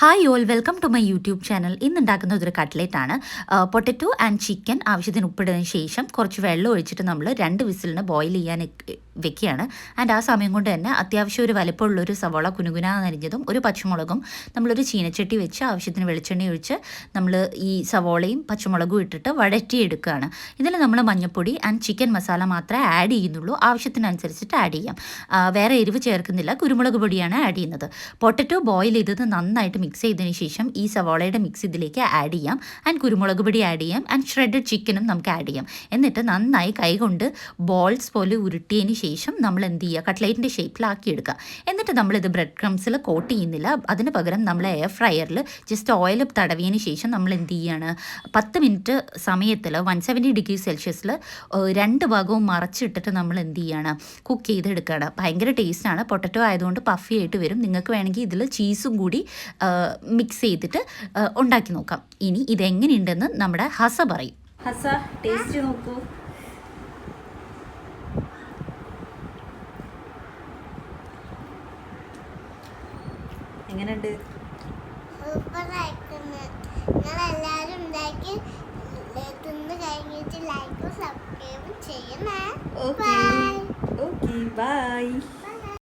Hi all, welcome to my YouTube channel. ഇന്ന് ഉണ്ടാക്കുന്നത് ഒരു കട്ട്ലേറ്റാണ്. പൊട്ടറ്റോ ആൻഡ് ചിക്കൻ ആവശ്യത്തിന് ഉപ്പിട്ടതിന് ശേഷം കുറച്ച് വെള്ളം ഒഴിച്ചിട്ട് നമ്മൾ 2 വിസിലിന് ബോയിൽ ചെയ്യാൻ വെക്കുകയാണ്. ആൻഡ് ആ സമയം കൊണ്ട് തന്നെ അത്യാവശ്യം ഒരു വലിപ്പമുള്ളൊരു സവോള കുനുകുനാ നരിഞ്ഞതും ഒരു പച്ചമുളകും നമ്മളൊരു ചീനച്ചട്ടി വെച്ച് ആവശ്യത്തിന് വെളിച്ചെണ്ണ ഒഴിച്ച് നമ്മൾ ഈ സവോളയും പച്ചമുളകും ഇട്ടിട്ട് വഴറ്റിയെടുക്കുകയാണ്. ഇതിൽ നമ്മൾ മഞ്ഞൾപ്പൊടി ആൻഡ് ചിക്കൻ മസാല മാത്രമേ ആഡ് ചെയ്യുന്നുള്ളൂ. ആവശ്യത്തിനനുസരിച്ചിട്ട് ആഡ് ചെയ്യാം. വേറെ എരിവ് ചേർക്കുന്നില്ല. കുരുമുളക് പൊടിയാണ് ആഡ് ചെയ്യുന്നത്. പൊട്ടറ്റോ ബോയിൽ ചെയ്തത് നന്നായിട്ട് മിക്സ് ചെയ്തതിന് ശേഷം ഈ സവോളയുടെ മിക്സ് ഇതിലേക്ക് ആഡ് ചെയ്യാം. ആൻഡ് കുരുമുളക് പൊടി ആഡ് ചെയ്യാം. ആൻഡ് ഷ്രെഡഡ് ചിക്കനും നമുക്ക് ആഡ് ചെയ്യാം. എന്നിട്ട് നന്നായി കൈകൊണ്ട് ബോൾസ് പോലെ ഉരുട്ടിയതിന് ശേഷം നമ്മൾ എന്ത് ചെയ്യുക, കട്ട്ലേറ്റിൻ്റെ ഷേപ്പിലാക്കി എടുക്കുക. എന്നിട്ട് നമ്മളിത് ബ്രെഡ് ക്രംസിൽ കോട്ട് ചെയ്യുന്നില്ല. അതിന് പകരം നമ്മൾ എയർ ഫ്രയറിൽ ജസ്റ്റ് ഓയിൽ തടവിയതിന് ശേഷം നമ്മൾ എന്ത് ചെയ്യുകയാണ്, 10 മിനിറ്റ് സമയത്തിൽ 170 ഡിഗ്രി സെൽഷ്യസിൽ 2 ഭാഗവും മറച്ചിട്ടിട്ട് നമ്മൾ എന്ത് ചെയ്യുകയാണ്, കുക്ക് ചെയ്തെടുക്കുകയാണ്. ഭയങ്കര ടേസ്റ്റാണ്. പൊട്ടറ്റോ ആയതുകൊണ്ട് പഫി ആയിട്ട് വരും. നിങ്ങൾക്ക് വേണമെങ്കിൽ ഇതിൽ ചീസും കൂടി മിക്സ് ചെയ്തിട്ട് ഉണ്ടാക്കി നോക്കാം. ഇനി ഇതെങ്ങനെയുണ്ടെന്ന് നമ്മുടെ ഹസ പറയും. ഹസ, ടേസ്റ്റ് നോക്കൂ. എങ്ങനെയുണ്ട്? Okay, by.